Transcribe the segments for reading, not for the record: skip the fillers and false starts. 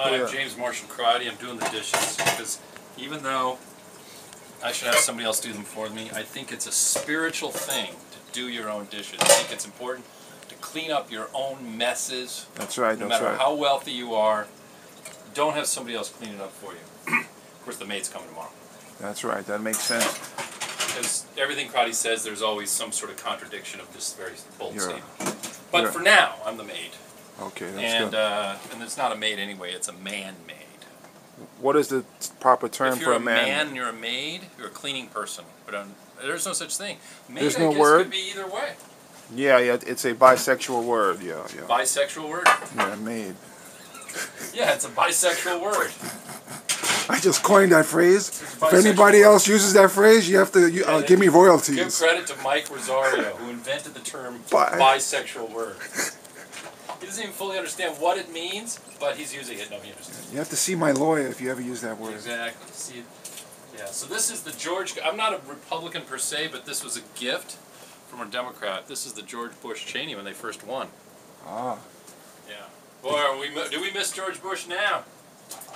Hi, I'm James Marshall Crotty. I'm doing the dishes because even though I should have somebody else do them for me, I think it's a spiritual thing to do your own dishes. I think it's important to clean up your own messes. That's right. No matter how wealthy you are, don't have somebody else clean it up for you. Of course, the maid's coming tomorrow. That's right. That makes sense. Because everything Crotty says, there's always some sort of contradiction of this very bold statement. But You're, for now, I'm the maid. Okay, that's good. And it's not a maid anyway, it's a man-maid. What is the proper term for a man? If you're a man and you're a maid, you're a cleaning person. But there's no such thing. Maid, there's no I guess, word? Could be either way. Yeah, it's a bisexual word, yeah. Bisexual word? Yeah, maid. Yeah, it's a bisexual word. I just coined that phrase. If anybody else uses that phrase, you have to give me royalties. Give credit to Mike Rosario, who invented the term bisexual word. He doesn't even fully understand what it means, but he's using it. No, he understands. You have to see my lawyer if you ever use that word. Exactly. See, yeah. So this is the George. I'm not a Republican per se, but this was a gift from a Democrat. This is the George Bush Cheney when they first won. Ah. Yeah. Boy, do we miss George Bush now?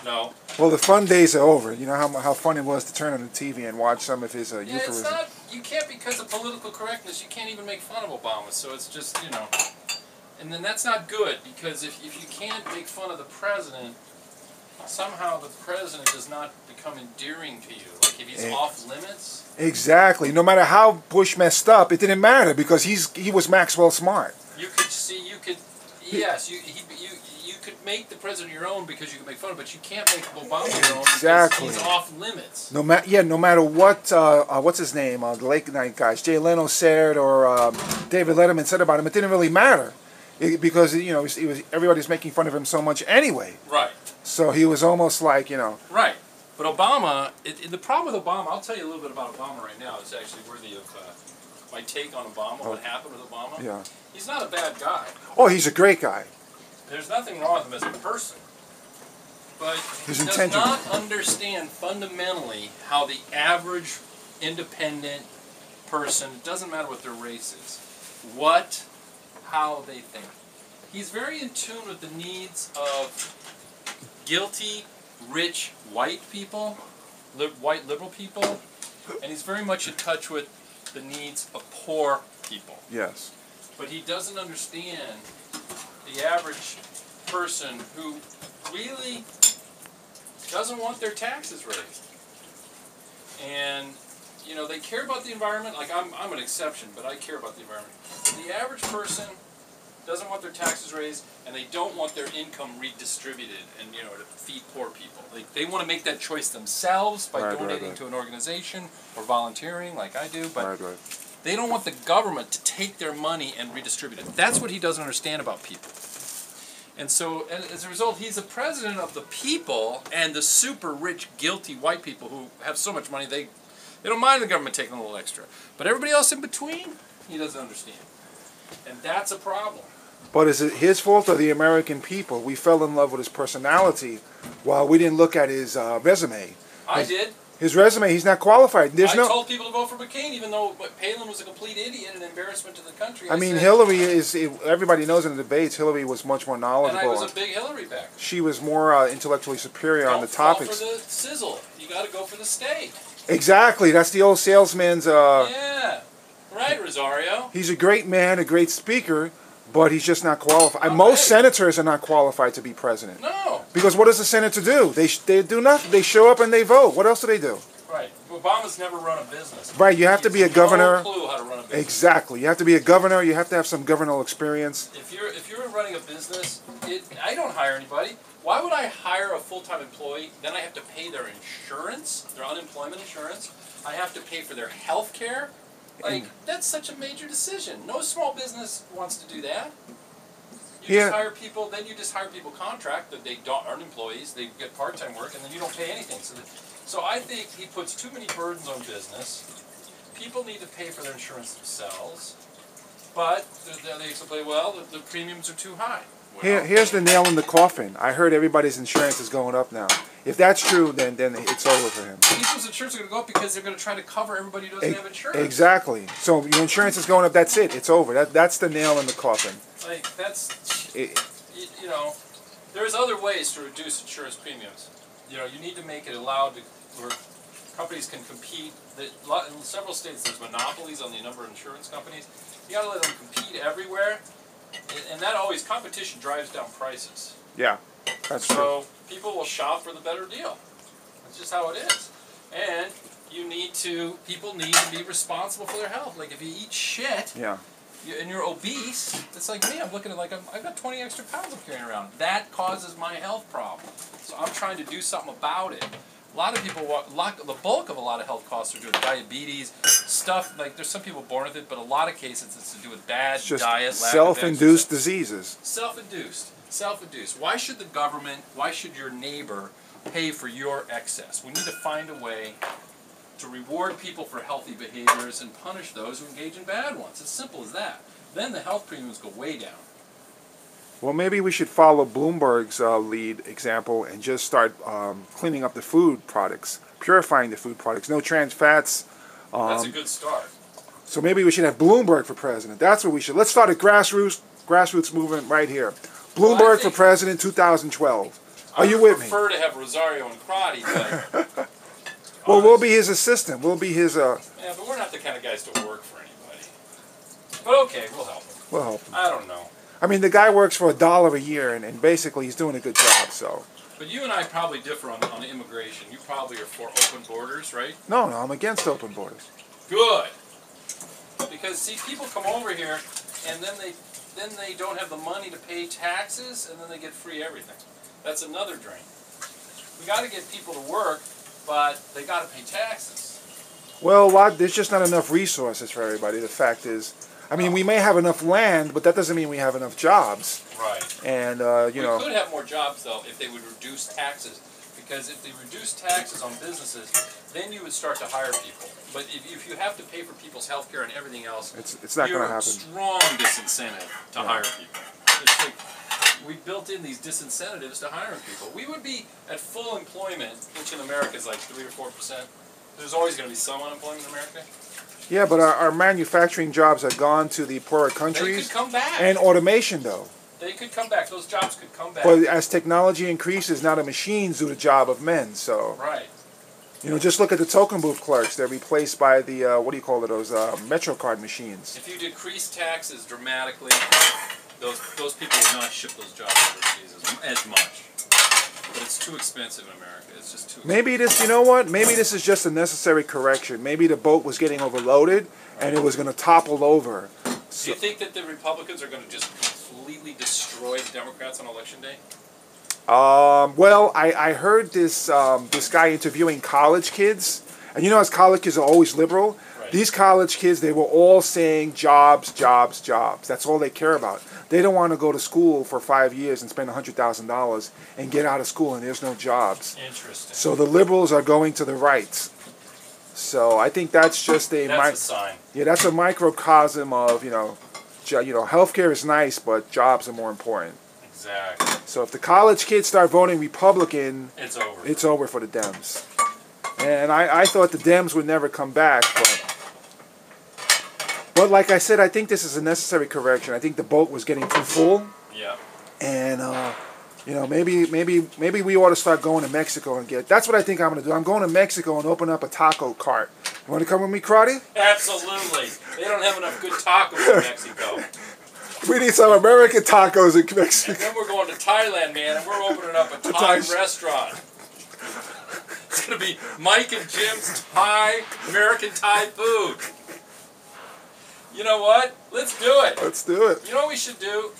No. Well, the fun days are over. You know how fun it was to turn on the TV and watch some of his euphemisms. It's not. You can't, because of political correctness, you can't even make fun of Obama. So it's just, you know. And then that's not good, because if you can't make fun of the president, somehow the president does not become endearing to you. Like if he's off limits. Exactly. No matter how Bush messed up, it didn't matter because he was Maxwell Smart. You could see, yes, you could make the president your own because you can make fun of him, but you can't make Obama your own because he's off limits. No matter what, what's his name, the late night guys, Jay Leno said or David Letterman said about him, it didn't really matter. Because everybody's making fun of him so much anyway. Right. So he was almost like, Right. But Obama, the problem with Obama, I'll tell you a little bit about Obama right now. It's actually worthy of my take on Obama, what happened with Obama. Yeah. He's not a bad guy. Oh, he's a great guy. There's nothing wrong with him as a person. But he does not understand fundamentally how the average independent person, it doesn't matter what their race is, how they think. He's very in tune with the needs of guilty, rich, white people, white liberal people, and he's very much in touch with the needs of poor people. Yes. But he doesn't understand the average person who really doesn't want their taxes raised. And they care about the environment. Like I'm an exception, but I care about the environment. But the average person doesn't want their taxes raised, and they don't want their income redistributed and to feed poor people. They want to make that choice themselves by donating to an organization or volunteering, like I do. But they don't want the government to take their money and redistribute it. That's what he doesn't understand about people. And so, as a result, he's the president of the people and the super rich, guilty white people who have so much money they don't mind the government taking a little extra. But everybody else in between, he doesn't understand. And that's a problem. But is it his fault or the American people? We fell in love with his personality while we didn't look at his resume. I did. His resume, he's not qualified. I told people to vote for McCain, even though Palin was a complete idiot and an embarrassment to the country. I mean, Hillary everybody knows in the debates, Hillary was much more knowledgeable. And I was a big Hillary backer. She was more intellectually superior on the topics. Don't go for the sizzle. You got to go for the steak. Exactly. That's the old salesman's... yeah. Right, Rosario. He's a great man, a great speaker, but he's just not qualified. Okay. Most senators are not qualified to be president. No. Because what does a senator do? They do nothing. They show up and they vote. What else do they do? Right. Obama's never run a business. Right. You have to be a governor. No clue how to run a business. Exactly. You have to be a governor. You have to have some governmental experience. If you're running a business, I don't hire anybody. Why would I hire a full-time employee? Then I have to pay their insurance, their unemployment insurance. I have to pay for their health care. That's such a major decision. No small business wants to do that. You just hire people, then you just hire people contract that they aren't employees, they get part-time work, and then you don't pay anything. So I think he puts too many burdens on business. People need to pay for their insurance themselves, but they explain, well, the premiums are too high. Well, here's the nail in the coffin. I heard everybody's insurance is going up now. If that's true, then it's over for him. People's insurance are going to go up because they're going to try to cover everybody who doesn't have insurance. Exactly. So your insurance is going up. That's it. It's over. That's the nail in the coffin. That's there's other ways to reduce insurance premiums. You know, you need to make it allowed to, where companies can compete. In several states, there's monopolies on the number of insurance companies. You got to let them compete everywhere, and that always, competition drives down prices. Yeah, that's true. So people will shop for the better deal. That's just how it is. And people need to be responsible for their health. Like if you eat shit, Yeah. and you're obese, it's like me. I'm looking at I've got 20 extra pounds I'm carrying around. That causes my health problem. So I'm trying to do something about it. A lot of people, the bulk of a lot of health costs are due to diabetes, stuff, like there's some people born with it, but a lot of cases it's to do with bad It's just diet, self-induced diseases. Self-induced. Why should the government, why should your neighbor pay for your excess? We need to find a way to reward people for healthy behaviors and punish those who engage in bad ones. As simple as that. Then the health premiums go way down. Well, maybe we should follow Bloomberg's lead example and just start cleaning up the food products, purifying the food products. No trans fats. That's a good start. So maybe we should have Bloomberg for president. That's what we should. Let's start a grassroots movement right here. Bloomberg for president 2012. Are you with me? I prefer to have Rosario and Crotty, but... Well, we'll be his assistant. We'll be his... Yeah, but we're not the kind of guys to work for anybody. But okay, we'll help him. We'll help him. I don't know. I mean, the guy works for $1 a year, and basically he's doing a good job, so... But you and I probably differ on immigration. You probably are for open borders, right? No, I'm against open borders. Good. Because, see, people come over here, and then they don't have the money to pay taxes, and then they get free everything. That's another drain. We got to get people to work, but they got to pay taxes. Well, there's just not enough resources for everybody. The fact is, I mean, we may have enough land, but that doesn't mean we have enough jobs. Right. And, you know... We could have more jobs, though, if they would reduce taxes. Because if they reduce taxes on businesses, then you would start to hire people. But if you have to pay for people's health care and everything else, it's not going to happen. Strong disincentive to hire people. It's like we built in these disincentives to hiring people. We would be at full employment, which in America is like 3 or 4%. There's always going to be some unemployment in America. Yeah, but our manufacturing jobs have gone to the poorer countries. They could come back. And automation, though. They could come back. Those jobs could come back. But as technology increases, now the machines do the job of men. So, right. You know, just look at the token booth clerks. They're replaced by the what do you call it? Those MetroCard machines. If you decrease taxes dramatically, those people would not ship those jobs overseas as much. But it's too expensive in America. It's just too expensive. Maybe this, you know what? Maybe this is just a necessary correction. Maybe the boat was getting overloaded and it was going to topple over. Do you think that the Republicans are going to just completely destroy the Democrats on Election Day? Well, I heard this guy interviewing college kids. And you know, as college kids are always liberal, right. These college kids, they were all saying jobs, jobs, jobs. That's all they care about. They don't want to go to school for 5 years and spend $100,000 and get out of school and there's no jobs. Interesting. So the liberals are going to the right. So I think that's just a sign. Yeah, that's a microcosm of, you know, healthcare is nice, but jobs are more important. Exactly. So if the college kids start voting Republican, it's over. It's over for the Dems. And I thought the Dems would never come back, but like I said, I think this is a necessary correction. I think the boat was getting too full. Yeah. And you know, maybe we ought to start going to Mexico and get. That's what I think I'm going to do. I'm going to Mexico and open up a taco cart. You want to come with me, Crotty? Absolutely. They don't have enough good tacos in Mexico. We need some American tacos in Mexico. And then we're going to Thailand, man, and we're opening up a Thai restaurant. It's going to be Mike and Jim's American Thai food. You know what? Let's do it. Let's do it. You know what we should do?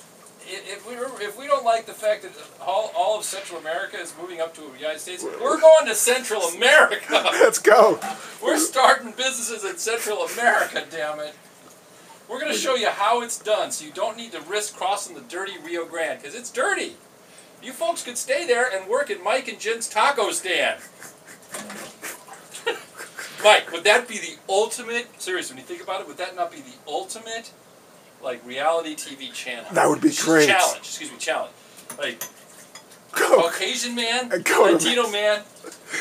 If we don't like the fact that all of Central America is moving up to the United States, we're going to Central America. Let's go. We're starting businesses in Central America, damn it. We're going to show you how it's done so you don't need to risk crossing the dirty Rio Grande, because it's dirty. You folks could stay there and work at Mike and Jim's taco stand. Mike, would that be the ultimate, seriously, when you think about it, would that not be the ultimate, like, reality TV channel? That would be great. Challenge. Like, Caucasian Man, Latino Man,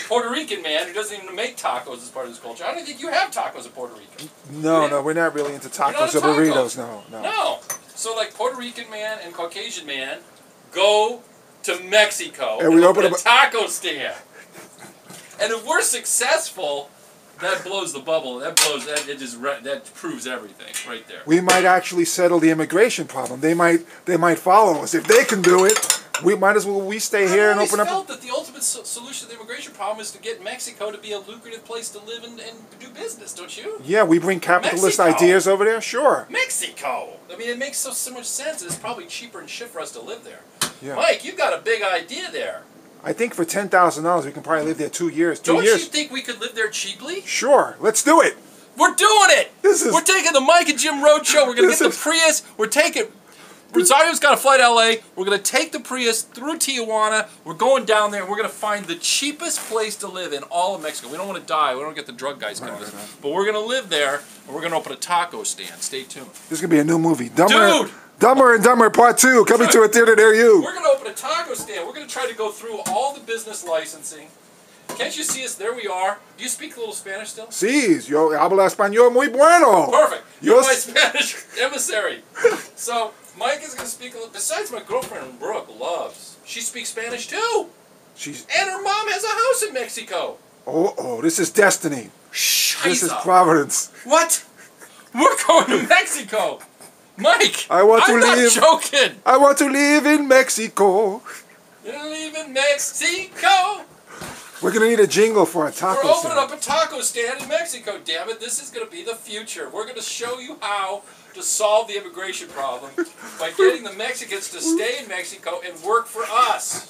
Puerto Rican Man who doesn't even make tacos as part of his culture. I don't think you have tacos in Puerto Rico. No, we're not really into tacos or burritos, no. No. So, like, Puerto Rican Man and Caucasian Man go to Mexico And we open a up taco stand. And if we're successful, that blows the bubble. That proves everything right there. We might actually settle the immigration problem. They might follow us. If they can do it, we might as well stay here and open up. I felt that the ultimate solution to the immigration problem is to get Mexico to be a lucrative place to live and do business, don't you? Yeah, we bring capitalist Mexico. ideas over there. Sure. Mexico. I mean, it makes so much sense. It's probably cheaper and shit for us to live there. Yeah. Mike, you've got a big idea there. I think for $10,000 we can probably live there 2 years. Don't you think we could live there cheaply? Sure, let's do it. We're doing it. We're taking the Mike and Jim Road Show. We're gonna get the Prius. We're taking. Rosario's got a flight to LA. We're gonna take the Prius through Tijuana. We're going down there and we're gonna find the cheapest place to live in all of Mexico. We don't want to die. We don't get the drug guys coming. Right. But we're gonna live there and we're gonna open a taco stand. Stay tuned. This is gonna be a new movie. Dude. Dumber and Dumber Part 2 coming to a theater near you. We're going to open a taco stand. We're going to try to go through all the business licensing. Can't you see us? There we are. Do you speak a little Spanish still? Sí, yo hablo español muy bueno. Perfect. You're my Spanish emissary. So Mike is going to speak a little. Besides, my girlfriend Brooke loves. She speaks Spanish too. And her mom has a house in Mexico. Oh, this is destiny. Scheiße. This is providence. What? We're going to Mexico. Mike, I'm not joking. I want to live in Mexico. Live in Mexico. We're going to need a jingle for a taco stand. We're opening up a taco stand in Mexico, damn it. This is going to be the future. We're going to show you how to solve the immigration problem by getting the Mexicans to stay in Mexico and work for us.